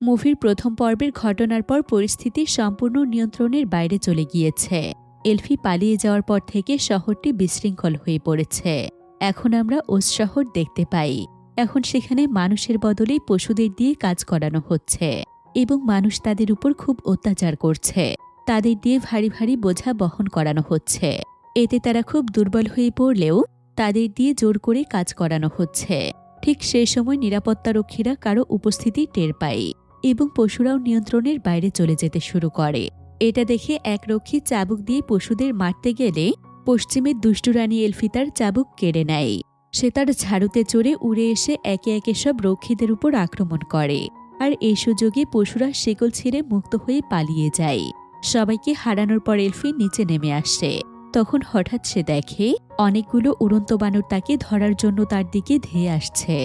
মুভির প্রথম পর্বের ঘটনার পর পরিস্থিতি সম্পূর্ণ নিয়ন্ত্রণের বাইরে চলে গিয়েছে। এলফি পালিয়ে যাওয়ার পর থেকে শহরটি বিশৃঙ্খল হয়ে পড়েছে। এখন আমরা ওজ শহর দেখতে পাই। এখন সেখানে মানুষের বদলে পশুদের দিয়ে কাজ করানো হচ্ছে এবং মানুষ তাদের উপর খুব অত্যাচার করছে। তাদের দিয়ে ভারী ভারী বোঝা বহন করানো হচ্ছে। এতে তারা খুব দুর্বল হয়ে পড়লেও তাদের দিয়ে জোর করে কাজ করানো হচ্ছে। ঠিক সেই সময় নিরাপত্তারক্ষীরা কারো উপস্থিতি টের পায় এবং পশুরাও নিয়ন্ত্রণের বাইরে চলে যেতে শুরু করে। এটা দেখে এক রক্ষী চাবুক দিয়ে পশুদের মারতে গেলে পশ্চিমের দুষ্টু রানী এলফি তার চাবুক কেড়ে নেয়। সে তার ঝাড়ুতে চড়ে উড়ে এসে একে একে সব রক্ষীদের উপর আক্রমণ করে, আর এই সুযোগে পশুরা শিকল ছিঁড়ে মুক্ত হয়ে পালিয়ে যায়। সবাইকে হারানোর পর এলফি নিচে নেমে আসে। তখন হঠাৎ সে দেখে অনেকগুলো উড়ন্ত বানর তাকে ধরার জন্য তার দিকে ধেয়ে আসছে,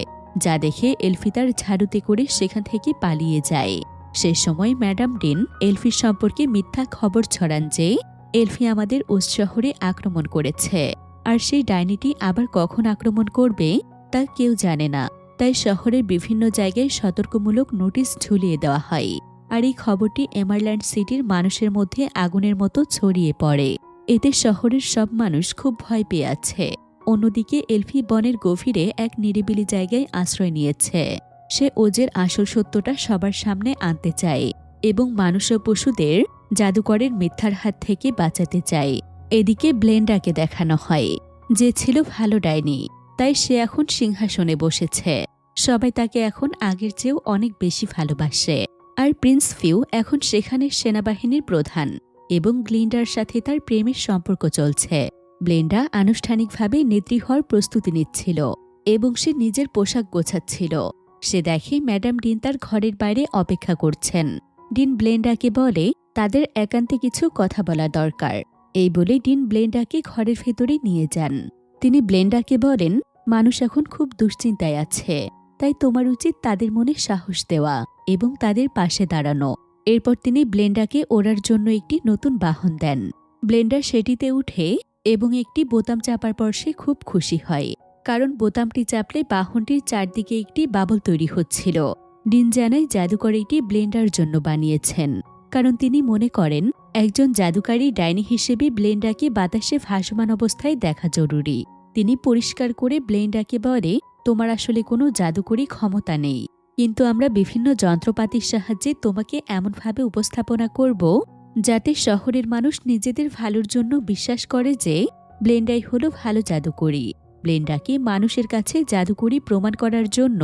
যা দেখে এলফি তার ঝাড়ুতে করে সেখান থেকে পালিয়ে যায়। সে সময় ম্যাডাম ডিন এলফির সম্পর্কে মিথ্যা খবর ছড়ান যে এলফি আমাদের ওজ শহরে আক্রমণ করেছে, আর সেই ডাইনিটি আবার কখন আক্রমণ করবে তা কেউ জানে না। তাই শহরের বিভিন্ন জায়গায় সতর্কমূলক নোটিশ ঝুলিয়ে দেওয়া হয়, আর এই খবরটি এমারল্যান্ড সিটির মানুষের মধ্যে আগুনের মতো ছড়িয়ে পড়ে। এতে শহরের সব মানুষ খুব ভয় পেয়ে আছে। অন্যদিকে এলফি বনের গভীরে এক নিরিবিলি জায়গায় আশ্রয় নিয়েছে। সে ওজের আসল সত্যটা সবার সামনে আনতে চায় এবং মানুষ ও পশুদের জাদুকরের মিথ্যার হাত থেকে বাঁচাতে চায়। এদিকে ব্লেন্ডাকে দেখানো হয়, যে ছিল ভালো ডাইনি, তাই সে এখন সিংহাসনে বসেছে। সবাই তাকে এখন আগের চেয়েও অনেক বেশি ভালোবাসে। আর প্রিন্স ফিউ এখন সেখানে সেনাবাহিনীর প্রধান এবং গ্লিন্ডার সাথে তার প্রেমের সম্পর্ক চলছে। ব্লেন্ডা আনুষ্ঠানিকভাবে নেত্রী হওয়ার প্রস্তুতি নিচ্ছিল এবং সে নিজের পোশাক গোছাচ্ছিল। সে দেখে ম্যাডাম ডিন তার ঘরের বাইরে অপেক্ষা করছেন। ডিন ব্লেন্ডাকে বলে তাদের একান্তে কিছু কথা বলা দরকার। এই বলে ডিন ব্লেন্ডাকে ঘরের ভেতরে নিয়ে যান। তিনি ব্লেন্ডাকে বলেন, মানুষ এখন খুব দুশ্চিন্তায় আছে, তাই তোমার উচিত তাদের মনে সাহস দেওয়া এবং তাদের পাশে দাঁড়ানো। এরপর তিনি ব্লেন্ডাকে ওড়ার জন্য একটি নতুন বাহন দেন। ব্লেন্ডা সেটিতে উঠে এবং একটি বোতাম চাপার পর সে খুব খুশি হয়, কারণ বোতামটি চাপলে বাহনটির চারদিকে একটি বাবল তৈরি হচ্ছিল। ডিন জানায় জাদুকর এটি ব্লেন্ডার জন্য বানিয়েছেন, কারণ তিনি মনে করেন একজন জাদুকারী ডাইনি হিসেবে ব্লেন্ডাকে বাতাসে ভাসমান অবস্থায় দেখা জরুরি। তিনি পরিষ্কার করে ব্লেন্ডাকে বলে, তোমার আসলে কোনো জাদুকরী ক্ষমতা নেই, কিন্তু আমরা বিভিন্ন যন্ত্রপাতির সাহায্যে তোমাকে এমনভাবে উপস্থাপনা করব যাতে শহরের মানুষ নিজেদের ভালোর জন্য বিশ্বাস করে যে ব্লেন্ডাই হলো ভালো জাদুকরী। ব্লেন্ডাকে মানুষের কাছে জাদুকরী প্রমাণ করার জন্য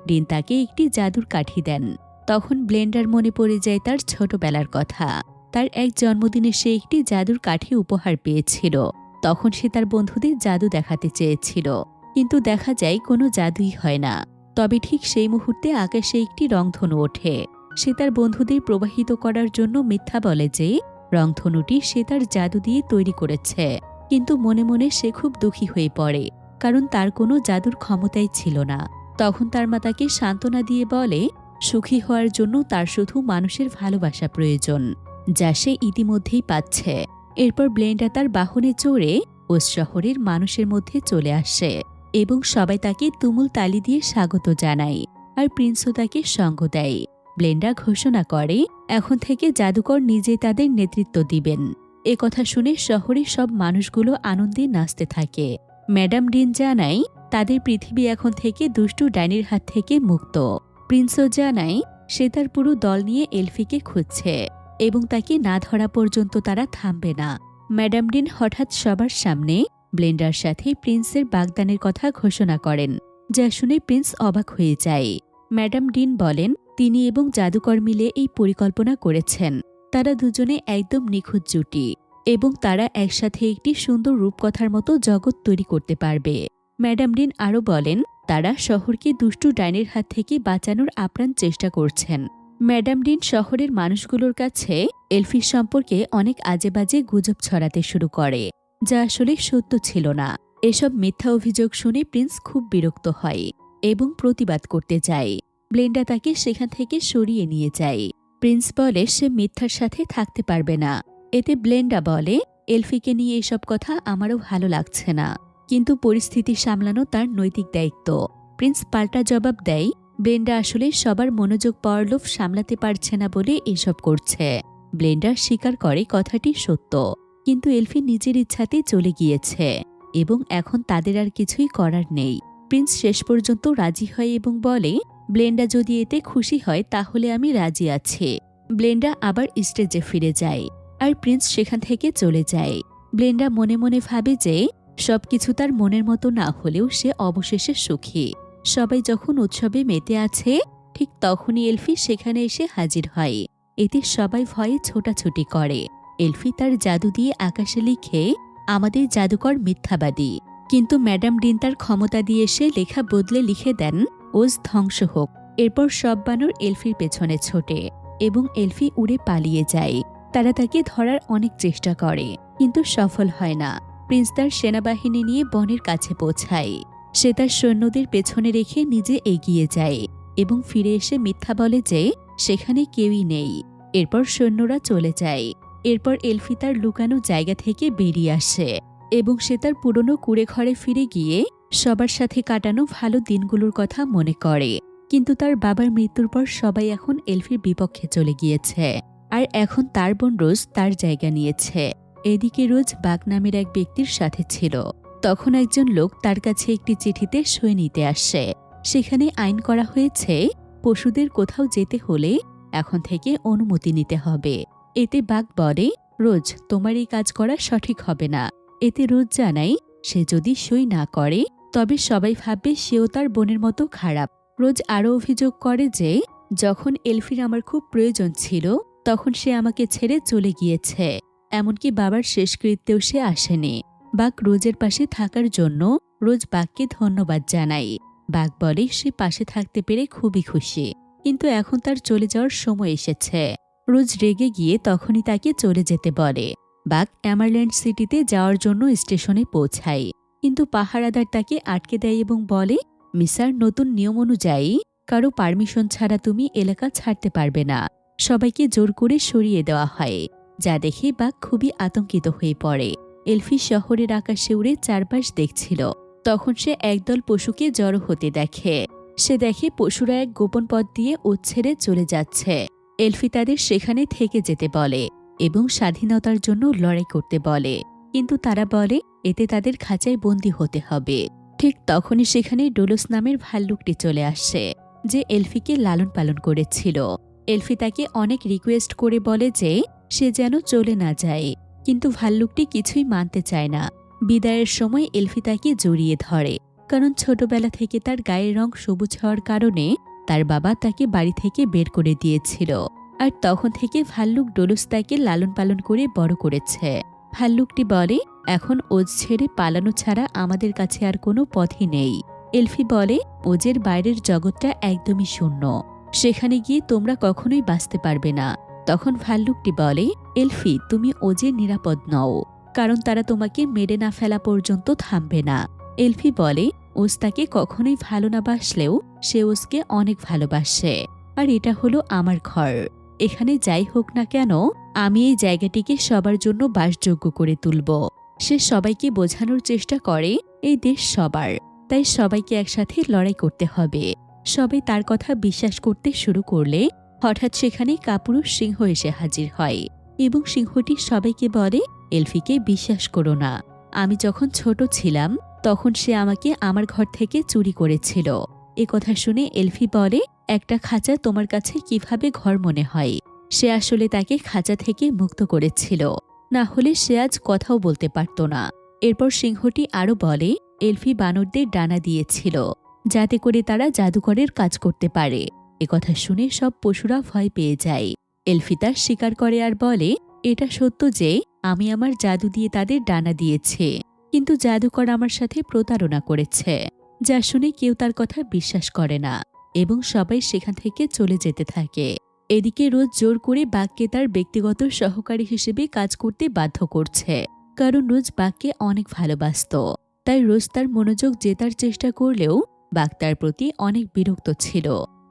ডিন তাকে একটি জাদুর কাঠি দেন। তখন ব্লেন্ডার মনে পড়ে যায় তার ছোটবেলার কথা। তার এক জন্মদিনে সে একটি জাদুর কাঠি উপহার পেয়েছিল। তখন সে তার বন্ধুদের জাদু দেখাতে চেয়েছিল, কিন্তু দেখা যায় কোনো জাদুই হয় না। তবে ঠিক সেই মুহূর্তে আকাশে একটি রংধনু ওঠে। সে তার বন্ধুদের প্রবাহিত করার জন্য মিথ্যা বলে যে রংধনুটি সে তার জাদু দিয়ে তৈরি করেছে, কিন্তু মনে মনে সে খুব দুঃখী হয়ে পড়ে, কারণ তার কোনো জাদুর ক্ষমতাই ছিল না। তখন তার মা তাকে সান্ত্বনা দিয়ে বলে, সুখী হওয়ার জন্য তার শুধু মানুষের ভালোবাসা প্রয়োজন, যা সে ইতিমধ্যেই পাচ্ছে। এরপর ব্লেন্ডা তার বাহনে চড়ে ওজ শহরের মানুষের মধ্যে চলে আসে এবং সবাই তাকে তুমুল তালি দিয়ে স্বাগত জানায়, আর প্রিন্সও তাকে সঙ্গ দেয়। ব্লেন্ডা ঘোষণা করে এখন থেকে জাদুকর নিজে তাদের নেতৃত্ব দিবেন। এ কথা শুনে শহরের সব মানুষগুলো আনন্দে নাচতে থাকে। ম্যাডাম ডিন জানায় তাদের পৃথিবী এখন থেকে দুষ্টু ডাইনির হাত থেকে মুক্ত। প্রিন্সও জানায় সে তার পুরো দল নিয়ে এলফিকে খুঁজছে এবং তাকে না ধরা পর্যন্ত তারা থামবে না। ম্যাডাম ডিন হঠাৎ সবার সামনে ব্লেন্ডার সাথে প্রিন্সের বাগদানের কথা ঘোষণা করেন, যা শুনে প্রিন্স অবাক হয়ে যায়। ম্যাডাম ডিন বলেন তিনি এবং জাদুকর মিলে এই পরিকল্পনা করেছেন। তারা দুজনে একদম নিখুঁত জুটি এবং তারা একসাথে একটি সুন্দর রূপকথার মতো জগৎ তৈরি করতে পারবে। ম্যাডাম ডিন আরও বলেন তারা শহরকে দুষ্টু ডাইনের হাত থেকে বাঁচানোর আপ্রাণ চেষ্টা করছেন। ম্যাডাম ডিন শহরের মানুষগুলোর কাছে এলফি সম্পর্কে অনেক আজেবাজে গুজব ছড়াতে শুরু করে, যা আসলে সত্য ছিল না। এসব মিথ্যা অভিযোগ শুনে প্রিন্স খুব বিরক্ত হয় এবং প্রতিবাদ করতে যায়। ব্লেন্ডা তাকে সেখান থেকে সরিয়ে নিয়ে যায়। প্রিন্স বলে সে মিথ্যার সাথে থাকতে পারবে না। এতে ব্লেন্ডা বলে, এলফিকে নিয়ে এসব কথা আমারও ভালো লাগছে না, কিন্তু পরিস্থিতি সামলানো তার নৈতিক দায়িত্ব। প্রিন্স পাল্টা জবাব দেয়, ব্লেন্ডা আসলে সবার মনোযোগ পাওয়ার লোভ সামলাতে পারছে না বলে এসব করছে। ব্লেন্ডা স্বীকার করে কথাটি সত্য, কিন্তু এলফি নিজের ইচ্ছাতেই চলে গিয়েছে এবং এখন তাদের আর কিছুই করার নেই। প্রিন্স শেষ পর্যন্ত রাজি হয় এবং বলে, ব্লেন্ডা যদি এতে খুশি হয় তাহলে আমি রাজি আছি। ব্লেন্ডা আবার স্টেজে ফিরে যায় আর প্রিন্স সেখান থেকে চলে যায়। ব্লেন্ডা মনে মনে ভাবে যে সবকিছু তার মনের মতো না হলেও সে অবশেষে সুখী। সবাই যখন উৎসবে মেতে আছে ঠিক তখনই এলফি সেখানে এসে হাজির হয়। এতে সবাই ভয়ে ছোটাছুটি করে। এলফি তার জাদু দিয়ে আকাশে লিখে, আমাদের জাদুকর মিথ্যাবাদী। কিন্তু ম্যাডাম ডিন তার ক্ষমতা দিয়ে এসে লেখা বদলে লিখে দেন, ওজ ধ্বংস হোক। এরপর সব বানর এলফির পেছনে ছোটে এবং এলফি উড়ে পালিয়ে যায়। তারা তাকে ধরার অনেক চেষ্টা করে, কিন্তু সফল হয় না। প্রিন্স তার সেনাবাহিনী নিয়ে বনের কাছে পৌঁছায়। সে তার সৈন্যদের পেছনে রেখে নিজে এগিয়ে যায় এবং ফিরে এসে মিথ্যা বলে যে সেখানে কেউই নেই। এরপর সৈন্যরা চলে যায়। এরপর এলফি তার লুকানো জায়গা থেকে বেরিয়ে আসে এবং সে তার পুরনো কুঁড়ে ঘরে ফিরে গিয়ে সবার সাথে কাটানো ভালো দিনগুলোর কথা মনে করে। কিন্তু তার বাবার মৃত্যুর পর সবাই এখন এলফির বিপক্ষে চলে গিয়েছে, আর এখন তার বোন রোজ তার জায়গা নিয়েছে। এদিকে রোজ বাঘ নামের এক ব্যক্তির সাথে ছিল। তখন একজন লোক তার কাছে একটি চিঠিতে সই নিতে আসে। সেখানে আইন করা হয়েছে পশুদের কোথাও যেতে হলে এখন থেকে অনুমতি নিতে হবে। এতে বাঘ বলে, রোজ তোমার এই কাজ করা সঠিক হবে না। এতে রোজ জানাই সে যদি সই না করে তবে সবাই ভাববে সেও তার বোনের মতো খারাপ। রোজ আরও অভিযোগ করে যে যখন এলফির আমার খুব প্রয়োজন ছিল তখন সে আমাকে ছেড়ে চলে গিয়েছে, এমনকি বাবার শেষকৃত্যেও সে আসেনি। বাঘ রোজের পাশে থাকার জন্য রোজ বাঘকে ধন্যবাদ জানায়। বাঘ বলে সে পাশে থাকতে পেরে খুবই খুশি, কিন্তু এখন তার চলে যাওয়ার সময় এসেছে। রোজ রেগে গিয়ে তখনই তাকে চলে যেতে বলে। বাঘ এমারল্যান্ড সিটিতে যাওয়ার জন্য স্টেশনে পৌঁছায়, কিন্তু পাহারাদার তাকে আটকে দেয় এবং বলে, মিসার, নতুন নিয়ম অনুযায়ী কারো পারমিশন ছাড়া তুমি এলাকা ছাড়তে পারবে না। সবাইকে জোর করে সরিয়ে দেওয়া হয়, যা দেখে বাঘ খুবই আতঙ্কিত হয়ে পড়ে। এলফি শহরের আকাশে উড়ে চারপাশ দেখছিল। তখন সে একদল পশুকে জড়ো হতে দেখে। সে দেখে পশুরা এক গোপন পথ দিয়ে উচ্ছেড়ে চলে যাচ্ছে। এলফি তাদের সেখানে থেকে যেতে বলে এবং স্বাধীনতার জন্য লড়াই করতে বলে, কিন্তু তারা বলে এতে তাদের খাঁচায় বন্দী হতে হবে। ঠিক তখনই সেখানে ডোলোস নামের ভাল্লুকটি চলে আসে, যে এলফিকে লালন পালন করেছিল। এলফি তাকে অনেক রিকোয়েস্ট করে বলে যে সে যেন চলে না যায়, কিন্তু ভাল্লুকটি কিছুই মানতে চায় না। বিদায়ের সময় এলফি তাকে জড়িয়ে ধরে, কারণ ছোটবেলা থেকে তার গায়ের রং সবুজ হওয়ার কারণে তার বাবা তাকে বাড়ি থেকে বের করে দিয়েছিল। আর তখন থেকে ভাল্লুক ডোলোস তাকে লালন পালন করে বড় করেছে। ভাল্লুকটি বলে, এখন ওজ ছেড়ে পালানো ছাড়া আমাদের কাছে আর কোনো পথই নেই। এলফি বলে, ওজের বাইরের জগৎটা একদমই শূন্য, সেখানে গিয়ে তোমরা কখনোই বাঁচতে পারবে না। তখন ভাল্লুকটি বলে, এলফি, তুমি ওজে নিরাপদ নও, কারণ তারা তোমাকে মেরে না ফেলা পর্যন্ত থামবে না। এলফি বলে, ওজ তাকে কখনোই ভালো না বাসলেও সে ওজকে অনেক ভালোবাসে, আর এটা হলো আমার ঘর। এখানে যাই হোক না কেন আমি এই জায়গাটিকে সবার জন্য বাসযোগ্য করে তুলব। সে সবাইকে বোঝানোর চেষ্টা করে এই দেশ সবার, তাই সবাইকে একসাথে লড়াই করতে হবে। সবাই তার কথা বিশ্বাস করতে শুরু করলে হঠাৎ সেখানে কাপুরুষ সিংহ এসে হাজির হয় এবং সিংহটি সবাইকে বলে, এলফিকে বিশ্বাস করো না। আমি যখন ছোট ছিলাম তখন সে আমাকে আমার ঘর থেকে চুরি করেছিল। এ কথা শুনে এলফি বলে, একটা খাঁচা তোমার কাছে কিভাবে ঘর মনে হয়? সে আসলে তাকে খাঁচা থেকে মুক্ত করেছিল, না হলে সে আজ কথাও বলতে পারত না। এরপর সিংহটি আরও বলে, এলফি বানরদের ডানা দিয়েছিল যাতে করে তারা জাদুকরের কাজ করতে পারে। একথা শুনে সব পশুরা ভয় পেয়ে যায়। এলফি তার স্বীকার করে আর বলে, এটা সত্য যে আমি আমার জাদু দিয়ে তাদের ডানা দিয়েছি, কিন্তু জাদুকর আমার সাথে প্রতারণা করেছে। যা শুনে কেউ তার কথা বিশ্বাস করে না এবং সবাই সেখান থেকে চলে যেতে থাকে। এদিকে রোজ জোর করে বাঘকে তার ব্যক্তিগত সহকারী হিসেবে কাজ করতে বাধ্য করছে, কারণ রোজ বাঘকে অনেক ভালোবাসত। তাই রোজ তার মনোযোগ জেতার চেষ্টা করলেও বাঘ তার প্রতি অনেক বিরক্ত ছিল।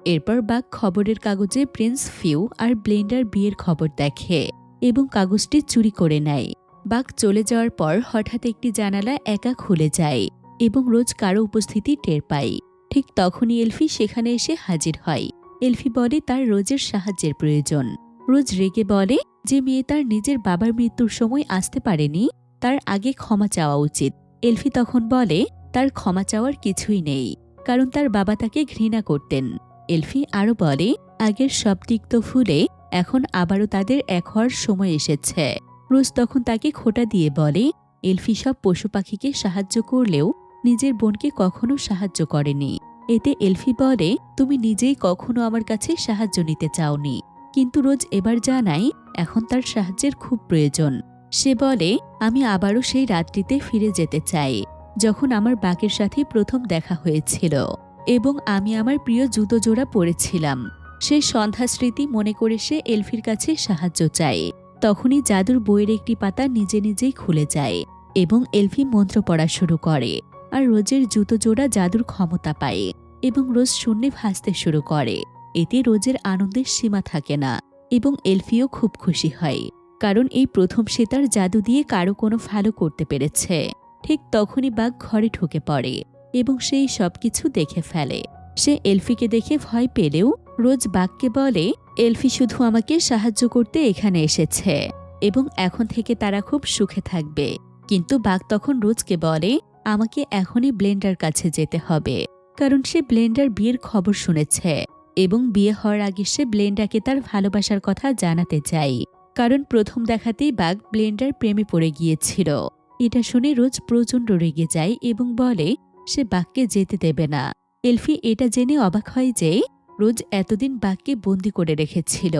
এরপর বাঘ খবরের কাগজে প্রিন্স ফিউ আর ব্লেন্ডার বিয়ের খবর দেখে এবং কাগজটি চুরি করে নেয়। বাঘ চলে যাওয়ার পর হঠাৎ একটি জানালা একা খুলে যায় এবং রোজ কারো উপস্থিতি টের পায়। ঠিক ঠিক তখনই এলফি সেখানে এসে হাজির হয়। এলফি বলে তার রোজের সাহায্যের প্রয়োজন। রোজ রেগে বলে যে মেয়ে তার নিজের বাবার মৃত্যুর সময় আসতে পারেনি, তার আগে ক্ষমা চাওয়া উচিত। এলফি তখন বলে তার ক্ষমা চাওয়ার কিছুই নেই, কারণ তার বাবা তাকে ঘৃণা করতেন। এলফি আরও বলে আগের সব তিক্ত ভুলে এখন আবারও তাদের এক হওয়ার সময় এসেছে। রোজ তখন তাকে খোঁটা দিয়ে বলে এলফি সব পশু পাখিকে সাহায্য করলেও নিজের বোনকে কখনো সাহায্য করেনি। এতে এলফি বলে তুমি নিজেই কখনো আমার কাছে সাহায্য নিতে চাওনি। কিন্তু রোজ এবার জানায় এখন তার সাহায্যের খুব প্রয়োজন। সে বলে আমি আবারও সেই রাত্রিতে ফিরে যেতে চাই, যখন আমার বাকের সাথে প্রথম দেখা হয়েছিল এবং আমি আমার প্রিয় জুতো জোড়া পরেছিলাম। সেই সন্ধ্যা স্মৃতি মনে করে সে এলফির কাছে সাহায্য চায়। তখনই জাদুর বইয়ের একটি পাতা নিজে নিজেই খুলে যায় এবং এলফি মন্ত্র পড়া শুরু করে, আর রোজের জুতো জোড়া জাদুর ক্ষমতা পায় এবং রোজ শূন্যে ভাসতে শুরু করে। এতে রোজের আনন্দের সীমা থাকে না এবং এলফিও খুব খুশি হয়, কারণ এই প্রথম সে তার জাদু দিয়ে কারো কোনো ভালো করতে পেরেছে। ঠিক তখনই বাঘ ঘরে ঢুকে পড়ে এবং সেই সবকিছু দেখে ফেলে। সে এলফিকে দেখে ভয় পেলেও রোজ বাঘকে বলে এলফি শুধু আমাকে সাহায্য করতে এখানে এসেছে এবং এখন থেকে তারা খুব সুখে থাকবে। কিন্তু বাঘ তখন রোজকে বলে আমাকে এখনই ব্লেন্ডার কাছে যেতে হবে, কারণ সে ব্লেন্ডার বিয়ের খবর শুনেছে এবং বিয়ে হওয়ার আগে সে ব্লেন্ডাকে তার ভালোবাসার কথা জানাতে চায়, কারণ প্রথম দেখাতেই বাঘ ব্লেন্ডার প্রেমে পড়ে গিয়েছিল। এটা শুনে রোজ প্রচণ্ড রেগে যায় এবং বলে সে বাঘকে যেতে দেবে না। এলফি এটা জেনে অবাক হয় যে রোজ এতদিন বাঘকে বন্দি করে রেখেছিল।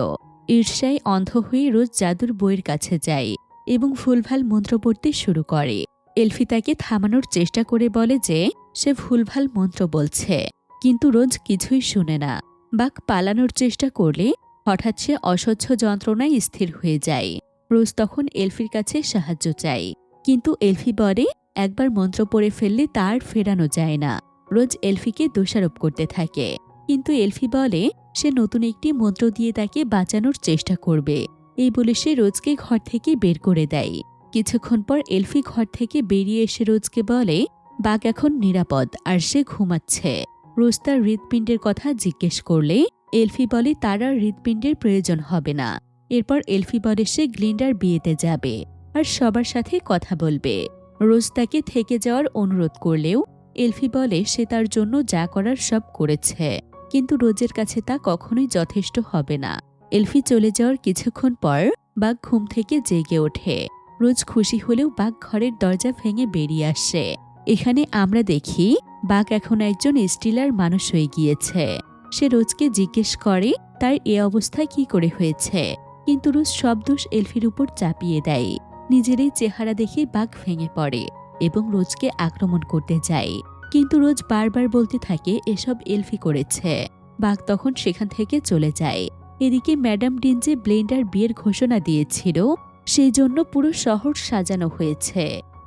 ঈর্ষায় অন্ধ হয়ে রোজ জাদুর বইয়ের কাছে যায় এবং ভুলভাল মন্ত্র পড়তে শুরু করে। এলফি তাকে থামানোর চেষ্টা করে বলে যে সে ভুলভাল মন্ত্র বলছে, কিন্তু রোজ কিছুই শুনে না। বাঘ পালানোর চেষ্টা করলে হঠাৎ সে অসহ্য যন্ত্রণায় স্থির হয়ে যায়। রোজ তখন এলফির কাছে সাহায্য চায়, কিন্তু এলফি বলে একবার মন্ত্র পড়ে ফেললে তার ফেরানো যায় না। রোজ এলফিকে দোষারোপ করতে থাকে, কিন্তু এলফি বলে সে নতুন একটি মন্ত্র দিয়ে তাকে বাঁচানোর চেষ্টা করবে। এই বলে সে রোজকে ঘর থেকে বের করে দেয়। কিছুক্ষণ পর এলফি ঘর থেকে বেরিয়ে এসে রোজকে বলে বাঘ এখন নিরাপদ আর সে ঘুমাচ্ছে। রোজ তার হৃৎপিণ্ডের কথা জিজ্ঞেস করলে এলফি বলে তার আর হৃৎপিণ্ডের প্রয়োজন হবে না। এরপর এলফি বলে সে গ্লিন্ডার বিয়েতে যাবে আর সবার সাথে কথা বলবে। রোজ তাকে থেকে যাওয়ার অনুরোধ করলেও এলফি বলে সে তার জন্য যা করার সব করেছে, কিন্তু রোজের কাছে তা কখনোই যথেষ্ট হবে না। এলফি চলে যাওয়ার কিছুক্ষণ পর বাঘ ঘুম থেকে জেগে ওঠে। রোজ খুশি হলেও বাঘ ঘরের দরজা ভেঙে বেরিয়ে আসে। এখানে আমরা দেখি বাঘ এখন একজন স্টিলার মানুষ হয়ে গিয়েছে। সে রোজকে জিজ্ঞেস করে তার এ অবস্থা কি করে হয়েছে, কিন্তু রোজ সব দোষ এলফির উপর চাপিয়ে দেয়। নিজের এই চেহারা দেখে বাঘ ভেঙে পড়ে এবং রোজকে আক্রমণ করতে যায়, কিন্তু রোজ বারবার বলতে থাকে এসব এলফি করেছে। বাঘ তখন সেখান থেকে চলে যায়। এদিকে ম্যাডাম ডিন যে ব্লেন্ডার বিয়ের ঘোষণা দিয়েছিল সেই জন্য পুরো শহর সাজানো হয়েছে,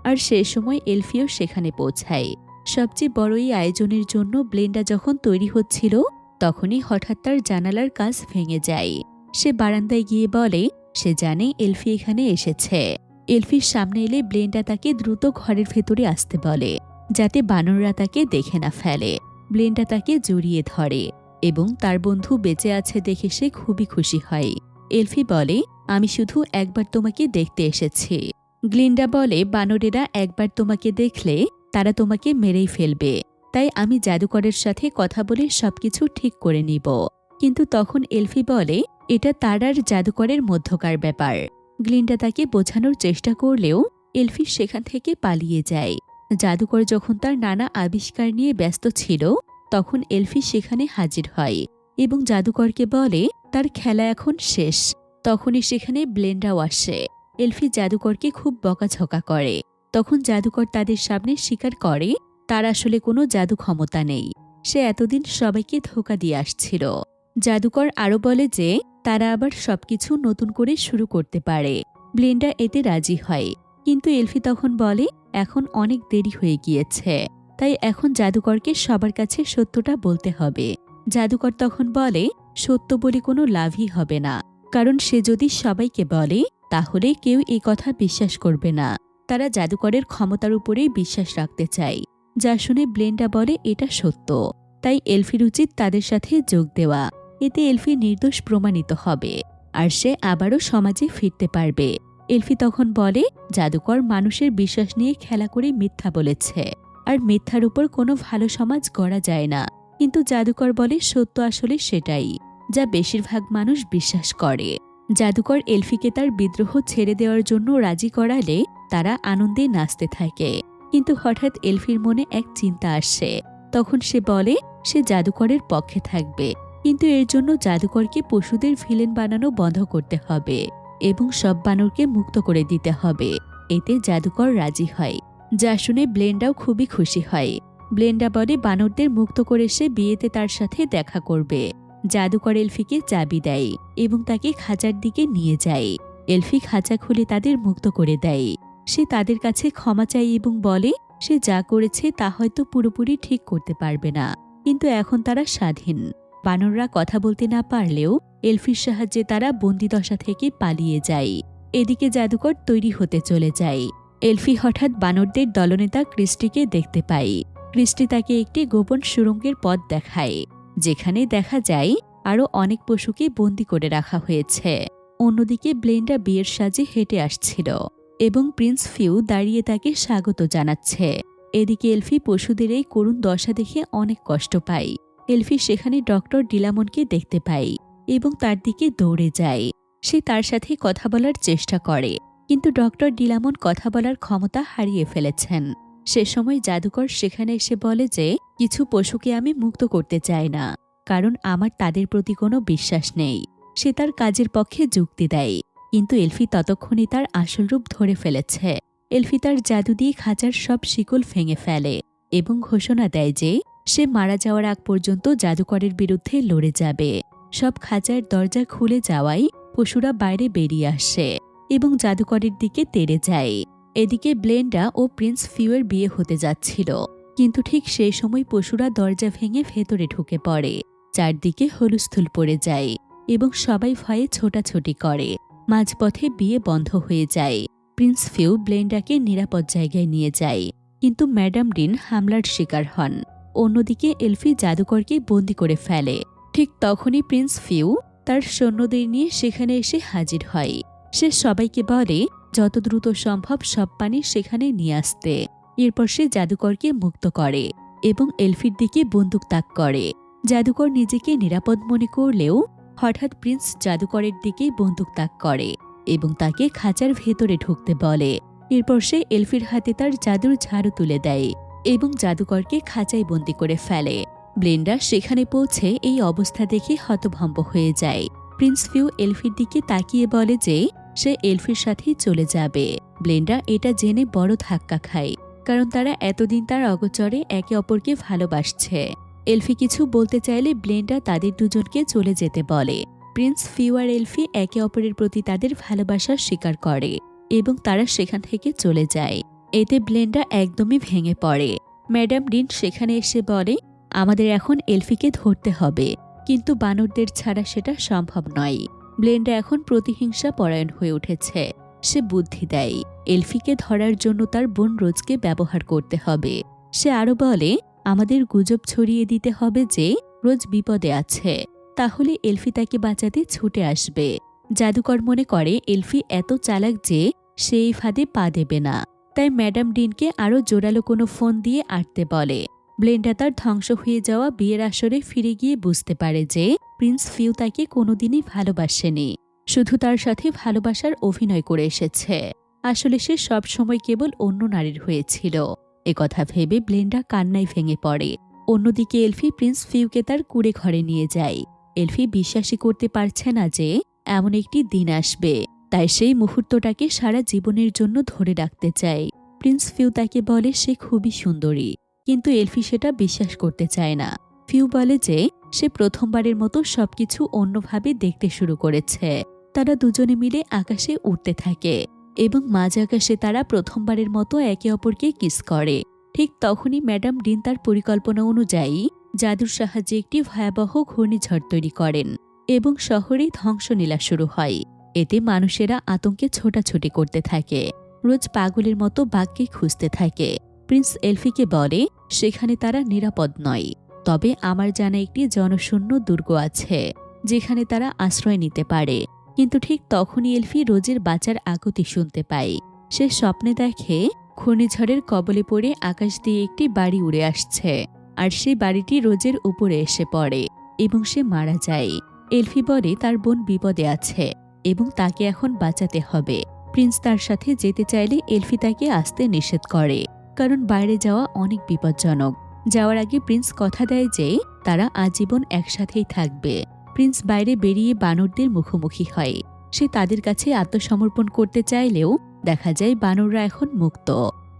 আর সে সময় এলফিও সেখানে পৌঁছায়। সবচেয়ে বড় এই আয়োজনের জন্য ব্লেন্ডার যখন তৈরি হচ্ছিল তখনই হঠাৎ তার জানালার কাঁচ ভেঙে যায়। সে বারান্দায় গিয়ে বলে সে জানে এলফি এখানে এসেছে। এলফির সামনে এলে ব্লেন্ডার তাকে দ্রুত ঘরের ভেতরে আসতে বলে, যাতে বানররা তাকে দেখে না ফেলে। ব্লেন্ডার তাকে জড়িয়ে ধরে এবং তার বন্ধু বেঁচে আছে দেখে সে খুবই খুশি হয়। এলফি বলে আমি শুধু একবার তোমাকে দেখতে এসেছি। গ্লিন্ডা বলে বানরেরা একবার তোমাকে দেখলে তারা তোমাকে মেরেই ফেলবে, তাই আমি জাদুকরের সাথে কথা বলে সবকিছু ঠিক করে নিব। কিন্তু তখন এলফি বলে এটা তার আর জাদুকরের মধ্যকার ব্যাপার। গ্লিন্ডা তাকে বোঝানোর চেষ্টা করলেও এলফি সেখান থেকে পালিয়ে যায়। জাদুকর যখন তার নানা আবিষ্কার নিয়ে ব্যস্ত ছিল তখন এলফি সেখানে হাজির হয় এবং জাদুকরকে বলে তার খেলা এখন শেষ। তখনই সেখানে ব্লেন্ডাও আসে। এলফি জাদুকরকে খুব বকাঝকা করে। তখন জাদুকর তাদের সামনে স্বীকার করে তার আসলে কোনো জাদু ক্ষমতা নেই, সে এতদিন সবাইকে ধোঁকা দিয়ে আসছিল। জাদুকর আরও বলে যে তারা আবার সবকিছু নতুন করে শুরু করতে পারে। ব্লেন্ডা এতে রাজি হয়, কিন্তু এলফি তখন বলে এখন অনেক দেরি হয়ে গিয়েছে, তাই এখন জাদুকরকে সবার কাছে সত্যটা বলতে হবে। জাদুকর তখন বলে সত্য বলে কোনো লাভই হবে না, কারণ সে যদি সবাইকে বলে তাহলে কেউ এই কথা বিশ্বাস করবে না। তারা জাদুকরের ক্ষমতার উপরেই বিশ্বাস রাখতে চায়। যা শুনে ব্লেন্ডা বলে এটা সত্য। তাই এলফির উচিত তাদের সাথে যোগ দেওয়া। এতে এলফি নির্দোষ প্রমাণিত হবে আর সে আবারও সমাজে ফিরতে পারবে। এলফি তখন বলে, জাদুকর মানুষের বিশ্বাস নিয়ে খেলা করে মিথ্যা বলেছে, আর মিথ্যার উপর কোনো ভালো সমাজ গড়া যায় না। কিন্তু জাদুকর বলে সত্য আসলে সেটাই, যা বেশিরভাগ মানুষ বিশ্বাস করে। জাদুকর এলফিকে তার বিদ্রোহ ছেড়ে দেওয়ার জন্য রাজি করালে তারা আনন্দে নাচতে থাকে। কিন্তু হঠাৎ এলফির মনে এক চিন্তা আসে। তখন সে বলে সে জাদুকরের পক্ষে থাকবে, কিন্তু এর জন্য জাদুকরকে পশুদের ভিলেন বানানো বন্ধ করতে হবে এবং সব বানরকে মুক্ত করে দিতে হবে। এতে জাদুকর রাজি হয়, যা শুনে ব্লেন্ডাও খুবই খুশি হয়। ব্লেন্ডা বলে বানরদের মুক্ত করে সে বিয়েতে তার সাথে দেখা করবে। জাদুকর এলফিকে চাবি দেয় এবং তাকে খাঁচার দিকে নিয়ে যায়। এলফি খাঁচা খুলে তাদের মুক্ত করে দেয়। সে তাদের কাছে ক্ষমা চায় এবং বলে সে যা করেছে তা হয়তো পুরোপুরি ঠিক করতে পারবে না, কিন্তু এখন তারা স্বাধীন। বানররা কথা বলতে না পারলেও এলফির সাহায্যে তারা বন্দিদশা থেকে পালিয়ে যায়। এদিকে জাদুকর তৈরি হতে চলে যায়। এলফি হঠাৎ বানরদের দলনেতা ক্রিস্টিকে দেখতে পায়। ক্রিস্টি তাকে একটি গোপন সুড়ঙ্গের পথ দেখায়, যেখানে দেখা যায় আরও অনেক পশুকে বন্দি করে রাখা হয়েছে। অন্যদিকে ব্লেন্ডা বিয়ের সাজে হেঁটে আসছিল এবং প্রিন্স ফিউ দাঁড়িয়ে তাকে স্বাগত জানাচ্ছে। এদিকে এলফি পশুদের এই করুণ দশা দেখে অনেক কষ্ট পায়। এলফি সেখানে ডক্টর ডিলামনকে দেখতে পায় এবং তার দিকে দৌড়ে যায়। সে তার সাথে কথা বলার চেষ্টা করে, কিন্তু ডক্টর ডিলামন কথা বলার ক্ষমতা হারিয়ে ফেলেছেন। সে সময় জাদুকর সেখানে এসে বলে যে কিছু পশুকে আমি মুক্ত করতে চাই না, কারণ আমার তাদের প্রতি কোনো বিশ্বাস নেই। সে তার কাজের পক্ষে যুক্তি দেয়, কিন্তু এলফি ততক্ষণে তার আসল রূপ ধরে ফেলেছে। এলফি তার জাদু দিয়ে খাঁচার সব শিকল ভেঙে ফেলে এবং ঘোষণা দেয় যে সে মারা যাওয়ার আগ পর্যন্ত জাদুকরের বিরুদ্ধে লড়ে যাবে। সব খাঁচার দরজা খুলে যাওয়ায় পশুরা বাইরে বেরিয়ে আসে এবং জাদুকরের দিকে তেড়ে যায়। এদিকে ব্লেন্ডা ও প্রিন্স ফিউয়ের বিয়ে হতে যাচ্ছিল, কিন্তু ঠিক সেই সময় পশুরা দরজা ভেঙে ভেতরে ঢুকে পড়ে। চারদিকে হুলস্থুল পড়ে যায় এবং সবাই ভয়ে ছোটাছুটি করে। মাঝপথে বিয়ে বন্ধ হয়ে যায়। প্রিন্স ফিউ ব্লেন্ডাকে নিরাপদ জায়গায় নিয়ে যায়, কিন্তু ম্যাডাম ডিন হামলার শিকার হন। অন্যদিকে এলফি জাদুকরকে বন্দি করে ফেলে। ঠিক তখনই প্রিন্স ফিউ তার সৈন্যদের নিয়ে সেখানে এসে হাজির হয়। সে সবাইকে বলে যত দ্রুত সম্ভব সব পানি সেখানে নিয়ে আসতে। এরপর সে জাদুকরকে মুক্ত করে এবং এলফির দিকে বন্দুক তাক করে। জাদুকর নিজেকে নিরাপদ মনে করলেও হঠাৎ প্রিন্স জাদুকরের দিকে বন্দুক তাক করে এবং তাকে খাঁচার ভেতরে ঢুকতে বলে। এরপর সে এলফির হাতে তার জাদুর ঝাড়ু তুলে দেয় এবং জাদুকরকে খাঁচায় বন্দি করে ফেলে। ব্লেন্ডা সেখানে পৌঁছে এই অবস্থা দেখে হতভম্ব হয়ে যায়। প্রিন্স ফিউ এলফির দিকে তাকিয়ে বলে যে সে এলফির সাথেই চলে যাবে। ব্লেন্ডা এটা জেনে বড় ধাক্কা খায়, কারণ তারা এতদিন তার অগোচরে একে অপরকে ভালোবাসছে। এলফি কিছু বলতে চাইলে ব্লেন্ডা তাদের দুজনকে চলে যেতে বলে। প্রিন্স ফিউ আর এলফি একে অপরের প্রতি তাদের ভালোবাসা স্বীকার করে এবং তারা সেখান থেকে চলে যায়। এতে ব্লেন্ডা একদমই ভেঙে পড়ে। ম্যাডাম ডিন সেখানে এসে বলে আমাদের এখন এলফিকে ধরতে হবে, কিন্তু বানরদের ছাড়া সেটা সম্ভব নয়। ব্লেন্ডা এখন প্রতিহিংসা পরায়ণ হয়ে উঠেছে। সে বুদ্ধি দেয় এলফিকে ধরার জন্য তার বোন রোজকে ব্যবহার করতে হবে। সে আরো বলে আমাদের গুজব ছড়িয়ে দিতে হবে যে রোজ বিপদে আছে, তাহলে এলফি তাকে বাঁচাতে ছুটে আসবে। জাদুকর মনে করে এলফি এত চালাক যে সে এই ফাঁদে পা দেবে না, তাই ম্যাডাম ডিনকে আরও জোরালো কোনো ফোন দিয়ে আটতে বলে। ব্লেন্ডা তার ধ্বংস হয়ে যাওয়া বিয়ের আসরে ফিরে গিয়ে বুঝতে পারে যে প্রিন্স ফিউ তাকে কোনোদিনই ভালোবাসেনি, শুধু তার সাথে ভালোবাসার অভিনয় করে এসেছে। আসলে সে সব সময় কেবল অন্য নারীর হয়েছিল। একথা ভেবে ব্লেন্ডা কান্নায় ভেঙে পড়ে। অন্যদিকে এলফি প্রিন্স ফিউকে তার কুঁড়ে ঘরে নিয়ে যায়। এলফি বিশ্বাসই করতে পারছে না যে এমন একটি দিন আসবে, তাই সেই মুহূর্তটাকে সারা জীবনের জন্য ধরে রাখতে চায়। প্রিন্স ফিউ তাকে বলে সে খুবই সুন্দরী, কিন্তু এলফি সেটা বিশ্বাস করতে চায় না। ফিউ বলে যে সে প্রথমবারের মতো সবকিছু অন্যভাবে দেখতে শুরু করেছে। তারা দুজনে মিলে আকাশে উড়তে থাকে এবং মাঝ আকাশে তারা প্রথমবারের মতো একে অপরকে কিস করে। ঠিক তখনই ম্যাডাম ডিন তার পরিকল্পনা অনুযায়ী জাদুর সাহায্যে একটি ভয়াবহ ঘূর্ণিঝড় তৈরি করেন এবং শহরে ধ্বংসলীলা শুরু হয়। এতে মানুষেরা আতঙ্কে ছোটাছুটি করতে থাকে। রোজ পাগলের মতো বাঘকে খুঁজতে থাকে। প্রিন্স এলফিকে বলে সেখানে তারা নিরাপদ নয়। তবে আমার জানা একটি জনশূন্য দুর্গ আছে যেখানে তারা আশ্রয় নিতে পারে। কিন্তু ঠিক তখনই এলফি রোজের বাঁচার আকুতি শুনতে পায়। সে স্বপ্নে দেখে ঘূর্ণিঝড়ের কবলে পড়ে আকাশ দিয়ে একটি বাড়ি উড়ে আসছে, আর সেই বাড়িটি রোজের উপরে এসে পড়ে এবং সে মারা যায়। এলফি বলে তার বোন বিপদে আছে এবং তাকে এখন বাঁচাতে হবে। প্রিন্স তার সাথে যেতে চাইলে এলফি তাকে আসতে নিষেধ করে, কারণ বাইরে যাওয়া অনেক বিপজ্জনক। যাওয়ার আগে প্রিন্স কথা দেয় যে তারা আজীবন একসাথেই থাকবে। প্রিন্স বাইরে বেরিয়ে বানরদের মুখোমুখি হয়। সে তাদের কাছে আত্মসমর্পণ করতে চাইলেও দেখা যায় বানররা এখন মুক্ত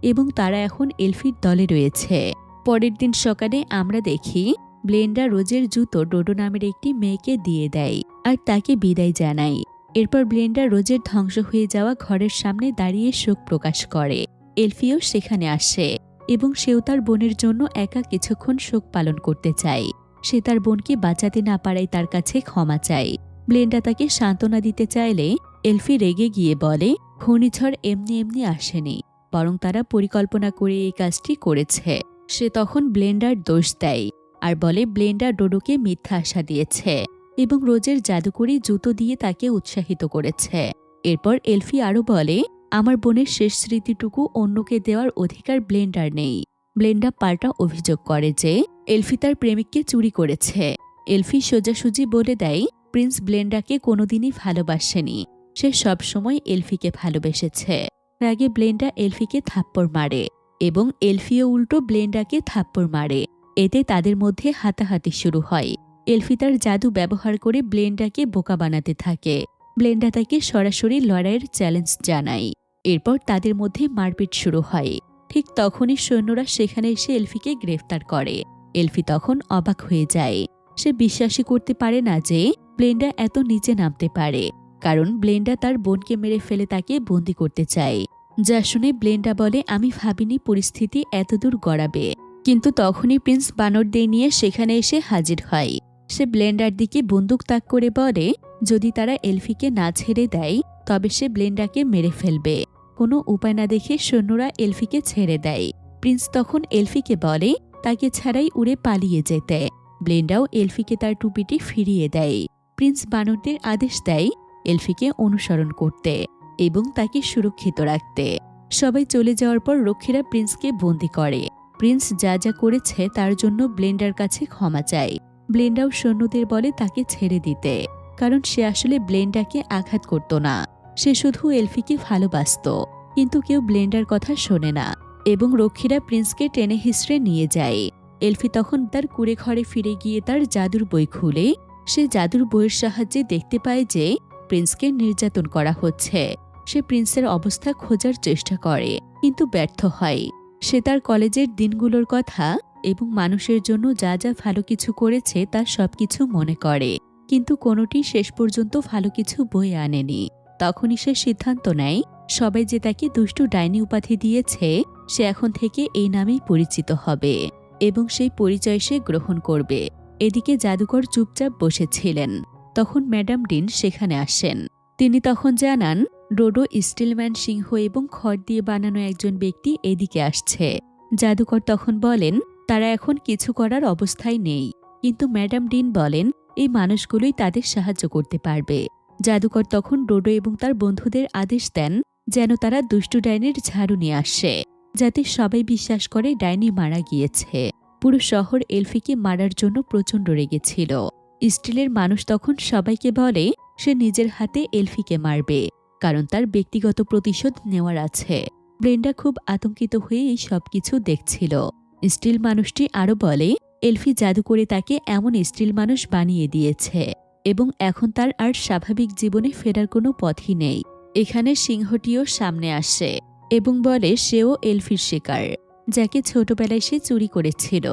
এবং তারা এখন এলফির দলে রয়েছে। পরের দিন সকালে আমরা দেখি ব্লেন্ডা রোজের জুতো ডোডো নামের একটি মেয়েকে দিয়ে দেয় আর তাকে বিদায় জানায়। এরপর ব্লেন্ডা রোজের ধ্বংস হয়ে যাওয়া ঘরের সামনে দাঁড়িয়ে শোক প্রকাশ করে। এলফিও সেখানে আসে এবং সেও তার বোনের জন্য একা কিছুক্ষণ শোক পালন করতে চায়। সে তার বোনকে বাঁচাতে না পারায় তার কাছে ক্ষমা চায়। ব্লেন্ডা তাকে সান্ত্বনা দিতে চাইলে এলফি রেগে গিয়ে বলে ঘূর্ণিঝড় এমনি এমনি আসেনি, বরং তারা পরিকল্পনা করে এই কাজটি করেছে। সে তখন ব্লেন্ডার দোষ দেয় আর বলে ব্লেন্ডা ডোডোকে মিথ্যা আশা দিয়েছে এবং রোজের জাদুকরি জুতো দিয়ে তাকে উৎসাহিত করেছে। এরপর এলফি আরও বলে আমার বোনের শেষ স্মৃতিটুকু অন্যকে দেওয়ার অধিকার ব্লেন্ডার নেই। ব্লেন্ডা পাল্টা অভিযোগ করে যে এলফি তার প্রেমিককে চুরি করেছে। এলফি সোজাসুজি বলে দেয় প্রিন্স ব্লেন্ডাকে কোনোদিনই ভালোবাসেনি, সে সবসময় এলফিকে ভালোবেসেছে। রাগে ব্লেন্ডা এলফিকে থাপ্পড় মারে এবং এলফিও উল্টো ব্লেন্ডাকে থাপ্পড় মারে। এতে তাদের মধ্যে হাতাহাতি শুরু হয়। এলফি তার জাদু ব্যবহার করে ব্লেন্ডাকে বোকা বানাতে থাকে। ব্লেন্ডা তাকে সরাসরি লড়াইয়ের চ্যালেঞ্জ জানায়। এরপর তাদের মধ্যে মারপিট শুরু হয়। ঠিক তখনই সৈন্যরা সেখানে এসে এলফিকে গ্রেফতার করে। এলফি তখন অবাক হয়ে যায়। সে বিশ্বাসই করতে পারে না যে ব্লেন্ডা এত নিচে নামতে পারে, কারণ ব্লেন্ডা তার বোনকে মেরে ফেলে তাকে বন্দি করতে চায়। যা শুনে ব্লেন্ডা বলে আমি ভাবিনি পরিস্থিতি এতদূর গড়াবে। কিন্তু তখনই প্রিন্স বানরদের নিয়ে সেখানে এসে হাজির হয়। সে ব্লেন্ডার দিকে বন্দুক তাক করে বলে যদি তারা এলফিকে না ছেড়ে দেয় তবে সে ব্লেন্ডাকে মেরে ফেলবে। কোনো উপায় না দেখে সৈন্যরা এলফিকে ছেড়ে দেয়। প্রিন্স তখন এলফিকে বলে তাকে ছাড়াই উড়ে পালিয়ে যেতে। ব্লেন্ডাও এলফিকে তার টুপিটি ফিরিয়ে দেয়। প্রিন্স বানরদের আদেশ দেয় এলফিকে অনুসরণ করতে এবং তাকে সুরক্ষিত রাখতে। সবাই চলে যাওয়ার পর রক্ষীরা প্রিন্সকে বন্দি করে। প্রিন্স যা যা করেছে তার জন্য ব্লেন্ডার কাছে ক্ষমা চায়। ব্লেন্ডাও সৈন্যদের বলে তাকে ছেড়ে দিতে, কারণ সে আসলে ব্লেন্ডাকে আঘাত করত না, সে শুধু এলফিকে ভালোবাসত। কিন্তু কেউ ব্লেন্ডার কথা শোনে না এবং রক্ষীরা প্রিন্সকে টেনে হিসড়ে নিয়ে যায়। এলফি তখন তার কুঁড়ে ঘরে ফিরে গিয়ে তার জাদুর বই খুলে সে জাদুর বইয়ের সাহায্যে দেখতে পায় যে প্রিন্সকে নির্যাতন করা হচ্ছে। সে প্রিন্সের অবস্থা খোঁজার চেষ্টা করে কিন্তু ব্যর্থ হয়। সে তার কলেজের দিনগুলোর কথা এবং মানুষের জন্য যা যা ভালো কিছু করেছে তার সবকিছু মনে করে, কিন্তু কোনোটি শেষ পর্যন্ত ভালো কিছু বয়ে আনেনি। তখনই সে সিদ্ধান্ত নেয় সবাই যে তাকে দুষ্টু ডাইনি উপাধি দিয়েছে সে এখন থেকে এই নামেই পরিচিত হবে এবং সেই পরিচয় সে গ্রহণ করবে। এদিকে জাদুকর চুপচাপ বসেছিলেন। তখন ম্যাডাম ডিন সেখানে আসেন। তিনি তখন জানান ডোডো, স্টিলম্যান সিংহ এবং খড় দিয়ে বানানো একজন ব্যক্তি এদিকে আসছে। জাদুকর তখন বলেন তারা এখন কিছু করার অবস্থায় নেই, কিন্তু ম্যাডাম ডিন বলেন এই মানুষগুলোই তাদের সাহায্য করতে পারবে। জাদুকর তখন ডোডো এবং তার বন্ধুদের আদেশ দেন যেন তারা দুষ্টু ডাইনির ঝাড়ু নিয়ে আসে, যাতে সবাই বিশ্বাস করে ডাইনি মারা গিয়েছে। পুরো শহর এলফিকে মারার জন্য প্রচণ্ড রেগেছিল। স্টিলের মানুষ তখন সবাইকে বলে সে নিজের হাতে এলফিকে মারবে, কারণ তার ব্যক্তিগত প্রতিশোধ নেওয়ার আছে। ব্লেন্ডা খুব আতঙ্কিত হয়ে এই সবকিছু দেখছিল। স্টিল মানুষটি আরও বলে এলফি জাদু করে তাকে এমন স্টিল মানুষ বানিয়ে দিয়েছে এবং এখন তার আর স্বাভাবিক জীবনে ফেরার কোনো পথই নেই। এখানে সিংহটিও সামনে আসে এবং বলে সেও এলফির শিকার, যাকে ছোটবেলায় সে চুরি করেছিল।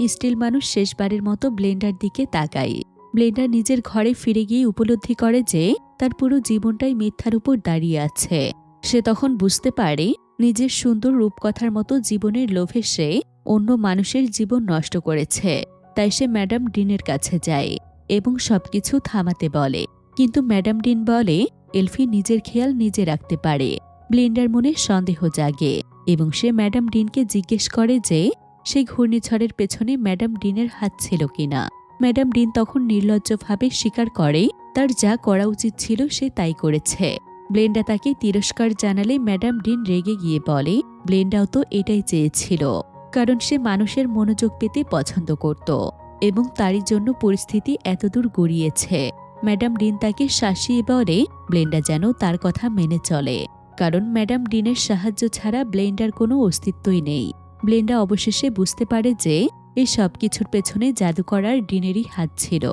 স্টিল মানুষ শেষবারের মতো ব্লেন্ডার দিকে তাকায়। ব্লেন্ডার নিজের ঘরে ফিরে গিয়ে উপলব্ধি করে যে তার পুরো জীবনটাই মিথ্যার উপর দাঁড়িয়ে আছে। সে তখন বুঝতে পারে নিজের সুন্দর রূপকথার মতো জীবনের লোভে সে অন্য মানুষের জীবন নষ্ট করেছে। তাই সে ম্যাডাম ডিনের কাছে যায় এবং সবকিছু থামাতে বলে, কিন্তু ম্যাডাম ডিন বলে এলফি নিজের খেয়াল নিজে রাখতে পারে। ব্লেন্ডার মনে সন্দেহ জাগে এবং সে ম্যাডাম ডিনকে জিজ্ঞেস করে যে সেই ঘূর্ণিঝড়ের পেছনে ম্যাডাম ডিনের হাত ছিল কিনা। ম্যাডাম ডিন তখন নির্লজ্জভাবে স্বীকার করে তার যা করা উচিত ছিল সে তাই করেছে। ব্লেন্ডা তাকে তিরস্কার জানালে ম্যাডাম ডিন রেগে গিয়ে বলে ব্লেন্ডাও তো এটাই চেয়েছিল, কারণ সে মানুষের মনোযোগ পেতে পছন্দ করত এবং তারই জন্য পরিস্থিতি এতদূর গড়িয়েছে। ম্যাডাম ডিন তাকে শাসিয়ে বলে ব্লেন্ডা যেন তার কথা মেনে চলে, কারণ ম্যাডাম ডিনের সাহায্য ছাড়া ব্লেন্ডার কোনো অস্তিত্বই নেই। ব্লেন্ডা অবশেষে বুঝতে পারে যে এই সব কিছুর পেছনে জাদুকর আর ডিনেরই হাত ছিল।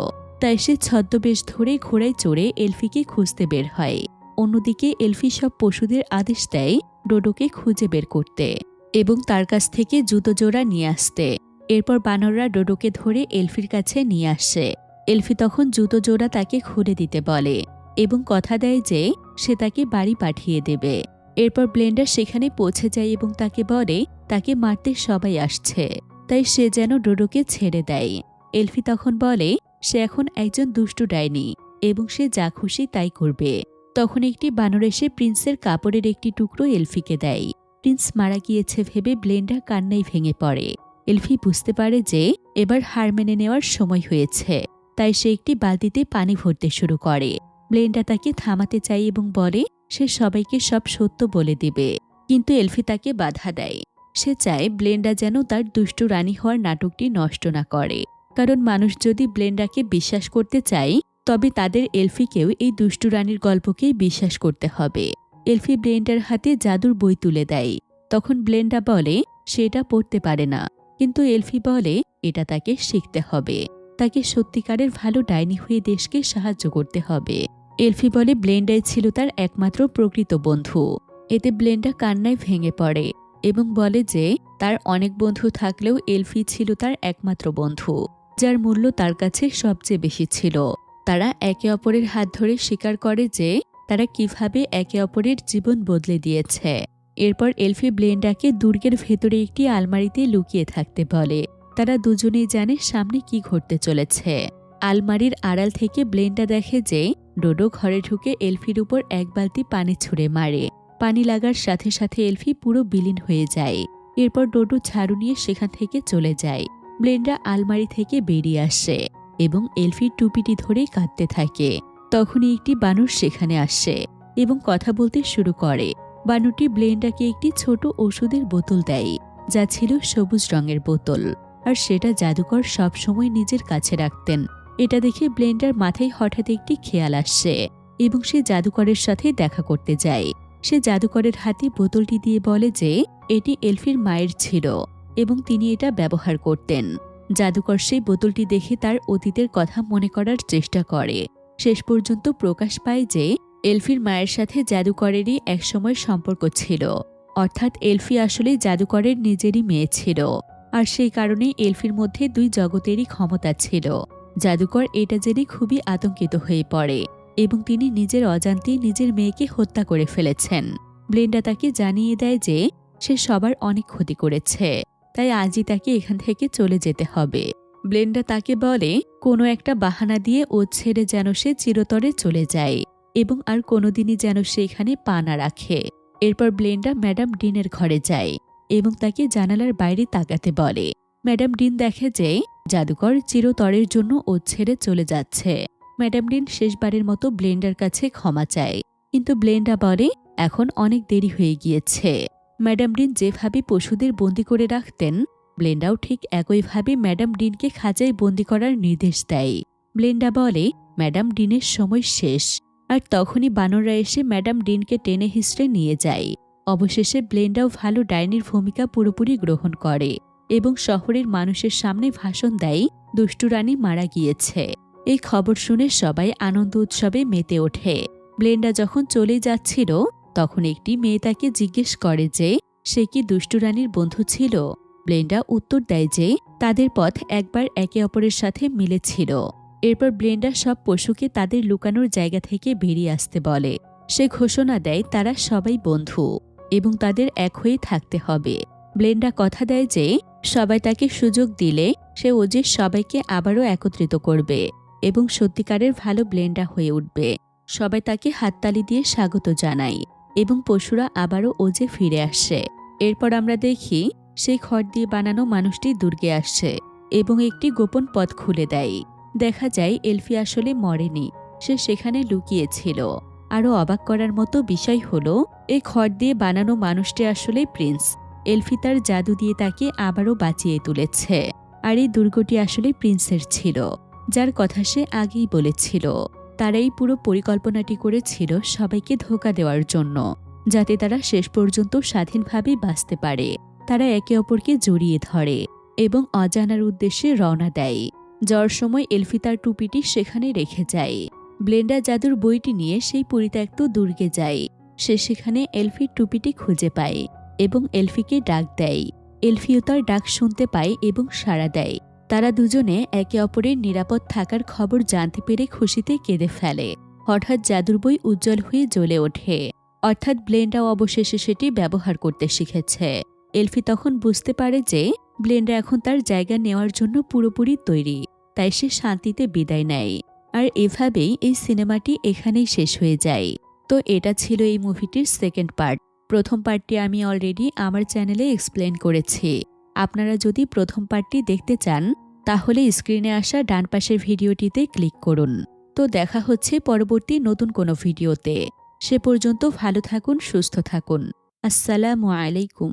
তাই সে ছদ্মবেশ ধরে ঘোড়ায় চড়ে এলফিকে খুঁজতে বের হয়। অন্যদিকে এলফি সব পশুদের আদেশ দেয় ডোডোকে খুঁজে বের করতে এবং তার কাছ থেকে জুতো জোড়া নিয়ে আসতে। এরপর বানররা ডোডোকে ধরে এলফির কাছে নিয়ে আসে। এলফি তখন জুতো জোড়া তাকে খুলে দিতে বলে এবং কথা দেয় যে সে তাকে বাড়ি পাঠিয়ে দেবে। এরপর ব্লেন্ডার সেখানে পৌঁছে যায় এবং তাকে বলে তাকে মারতে সবাই আসছে, তাই সে যেন ডোডোকে ছেড়ে দেয়। এলফি তখন বলে সে এখন একজন দুষ্টু ডাইনি এবং সে যা খুশি তাই করবে। তখন একটি বানর এসে প্রিন্সের কাপড়ের একটি টুকরো এলফিকে দেয়। প্রিন্স মারা গিয়েছে ভেবে ব্লেন্ডা কান্নায় ভেঙে পড়ে। এলফি বুঝতে পারে যে এবার হার মেনে নেওয়ার সময় হয়েছে, তাই সে একটি বালতিতে পানি ভরতে শুরু করে। ব্লেন্ডা তাকে থামাতে চায় এবং বলে সে সবাইকে সব সত্য বলে দিবে, কিন্তু এলফি তাকে বাধা দেয়। সে চায় ব্লেন্ডা যেন তার দুষ্টু রানী হওয়ার নাটকটি নষ্ট না করে, কারণ মানুষ যদি ব্লেন্ডাকে বিশ্বাস করতে চায় তবে তাদের এলফিকেও এই দুষ্টু রানীর গল্পকেই বিশ্বাস করতে হবে। এলফি ব্লেন্ডার হাতে জাদুর বই তুলে দেয়। তখন ব্লেন্ডা বলে সে এটা পড়তে পারে না, কিন্তু এলফি বলে এটা তাকে শিখতে হবে, তাকে সত্যিকারের ভালো ডাইনি হয়ে দেশকে সাহায্য করতে হবে। এলফি বলে ব্লেন্ডাই ছিল তার একমাত্র প্রকৃত বন্ধু। এতে ব্লেন্ডা কান্নায় ভেঙে পড়ে এবং বলে যে তার অনেক বন্ধু থাকলেও এলফি ছিল তার একমাত্র বন্ধু, যার মূল্য তার কাছে সবচেয়ে বেশি ছিল। তারা একে অপরের হাত ধরে স্বীকার করে যে তারা কিভাবে একে অপরের জীবন বদলে দিয়েছে। এরপর এলফি ব্লেন্ডাকে দুর্গের ভেতরে একটি আলমারিতে লুকিয়ে থাকতে বলে। তারা দুজনেই জানে সামনে কি ঘটতে চলেছে। আলমারির আড়াল থেকে ব্লেন্ডা দেখে যে ডোডো ঘরে ঢুকে এলফির উপর এক বালতি পানি ছুঁড়ে মারে। পানি লাগার সাথে সাথে এলফি পুরো বিলীন হয়ে যায়। এরপর ডোডো ঝাড়ু নিয়ে সেখান থেকে চলে যায়। ব্লেন্ডা আলমারি থেকে বেরিয়ে আসে এবং এলফির টুপিটি ধরে কাঁদতে থাকে। তখনই একটি বানর সেখানে আসে এবং কথা বলতে শুরু করে। বানরটি ব্লেন্ডাকে একটি ছোট ওষুধের বোতল দেয়, যা ছিল সবুজ রঙের বোতল, আর সেটা জাদুকর সবসময় নিজের কাছে রাখতেন। এটা দেখে ব্লেন্ডার মাথায় হঠাৎ একটি খেয়াল আসে এবং সে জাদুকরের সাথে দেখা করতে যায়। সে জাদুকরের হাতে বোতলটি দিয়ে বলে যে এটি এলফির মায়ের ছিল এবং তিনি এটা ব্যবহার করতেন। জাদুকর সেই বোতলটি দেখে তার অতীতের কথা মনে করার চেষ্টা করে। শেষ পর্যন্ত প্রকাশ পায় যে এলফির মায়ের সাথে জাদুকরেরই একসময় সম্পর্ক ছিল, অর্থাৎ এলফি আসলে জাদুকরের নিজেরই মেয়ে ছিল, আর সেই কারণেই এলফির মধ্যে দুই জগতেরই ক্ষমতা ছিল। জাদুকর এটা জেনে খুবই আতঙ্কিত হয়ে পড়ে এবং তিনি নিজের অজান্তেই নিজের মেয়েকে হত্যা করে ফেলেছেন। ব্লেন্ডা তাকে জানিয়ে দেয় যে সে সবার অনেক ক্ষতি করেছে, তাই আজই তাকে এখান থেকে চলে যেতে হবে। ব্লেন্ডা তাকে বলে কোনো একটা বাহানা দিয়ে ও ছেড়ে যেন সে চিরতরে চলে যায় এবং আর কোনোদিনই যেন সে এখানে পা না রাখে। এরপর ব্লেন্ডা ম্যাডাম ডিনের ঘরে যায় এবং তাকে জানালার বাইরে তাকাতে বলে। ম্যাডাম ডিন দেখে যে জাদুকর চিরতরের জন্য ও ছেড়ে চলে যাচ্ছে। ম্যাডাম ডিন শেষবারের মতো ব্লেন্ডার কাছে ক্ষমা চায়, কিন্তু ব্লেন্ডা বলে এখন অনেক দেরি হয়ে গিয়েছে। ম্যাডাম ডিন যেভাবে পশুদের বন্দি করে রাখতেন, ব্লেন্ডাও ঠিক একইভাবে ম্যাডাম ডিনকে খাঁচায় বন্দি করার নির্দেশ দেয়। ব্লেন্ডা বলে ম্যাডাম ডিনের সময় শেষ, আর তখনই বানররা এসে ম্যাডাম ডিনকে টেনে হিঁচড়ে নিয়ে যায়। অবশেষে ব্লেন্ডাও ভালো ডাইনির ভূমিকা পুরোপুরি গ্রহণ করে এবং শহরের মানুষের সামনে ভাষণ দেয় দুষ্টু রানী মারা গিয়েছে। এই খবর শুনে সবাই আনন্দ উৎসবে মেতে ওঠে। ব্লেন্ডা যখন চলে যাচ্ছিল তখন একটি মেয়ে তাকে জিজ্ঞেস করে যে সে কি দুষ্টু রানীর বন্ধু ছিল। ব্লেন্ডা উত্তর দেয় যে তাদের পথ একবার একে অপরের সাথে মিলেছিল। এরপর ব্লেন্ডা সব পশুকে তাদের লুকানোর জায়গা থেকে বেরিয়ে আসতে বলে। সে ঘোষণা দেয় তারা সবাই বন্ধু এবং তাদের এক হয়ে থাকতে হবে। ব্লেন্ডা কথা দেয় যে সবাই তাকে সুযোগ দিলে সে ওজের সবাইকে আবারও একত্রিত করবে এবং সত্যিকারের ভালো ব্লেন্ডা হয়ে উঠবে। সবাই তাকে হাততালি দিয়ে স্বাগত জানায় এবং পশুরা আবারও ওজে ফিরে আসে। এরপর আমরা দেখি সেই খড় দিয়ে বানানো মানুষটি দুর্গে আসছে এবং একটি গোপন পথ খুলে দেয়। দেখা যায় এলফি আসলে মরেনি, সে সেখানে লুকিয়েছিল। আরও অবাক করার মতো বিষয় হলো, এই খড় দিয়ে বানানো মানুষটি আসলে প্রিন্স। এলফি তার জাদু দিয়ে তাকে আবারও বাঁচিয়ে তুলেছে। আর এই দুর্গটি আসলে প্রিন্সের ছিল, যার কথা সে আগেই বলেছিল। তারা এই পুরো পরিকল্পনাটি করেছিল সবাইকে ধোঁকা দেওয়ার জন্য, যাতে তারা শেষ পর্যন্ত স্বাধীনভাবে বাঁচতে পারে। তারা একে অপরকে জড়িয়ে ধরে এবং অজানার উদ্দেশ্যে রওনা দেয়। যাওয়ার সময় এলফি তার টুপিটি সেখানে রেখে যায়। ব্লেন্ডা জাদুর বইটি নিয়ে সেই পরিত্যক্ত দুর্গে যায়। সে সেখানে এলফির টুপিটি খুঁজে পায় এবং এলফিকে ডাক দেয়। এলফিও তার ডাক শুনতে পায় এবং সাড়া দেয়। তারা দুজনে একে অপরের নিরাপদ থাকার খবর জানতে পেরে খুশিতে কেঁদে ফেলে। হঠাৎ জাদুর বই উজ্জ্বল হয়ে জ্বলে ওঠে, অর্থাৎ ব্লেন্ডাও অবশেষে সেটি ব্যবহার করতে শিখেছে। এলফি তখন বুঝতে পারে যে ব্লেন্ডা এখন তার জায়গা নেওয়ার জন্য পুরোপুরি তৈরি, তাই সে শান্তিতে বিদায় নেয়। আর এভাবেই এই সিনেমাটি এখানেই শেষ হয়ে যায়। তো এটা ছিল এই মুভিটির সেকেন্ড পার্ট। প্রথম পার্টটি আমি অলরেডি আমার চ্যানেলে এক্সপ্লেন করেছি। আপনারা যদি প্রথম পার্টটি দেখতে চান তাহলে স্ক্রিনে আসা ডান পাশের ভিডিওটিতে ক্লিক করুন। তো দেখা হচ্ছে পরবর্তী নতুন কোনো ভিডিওতে। সে পর্যন্ত ভালো থাকুন, সুস্থ থাকুন। আসসালামু আলাইকুম।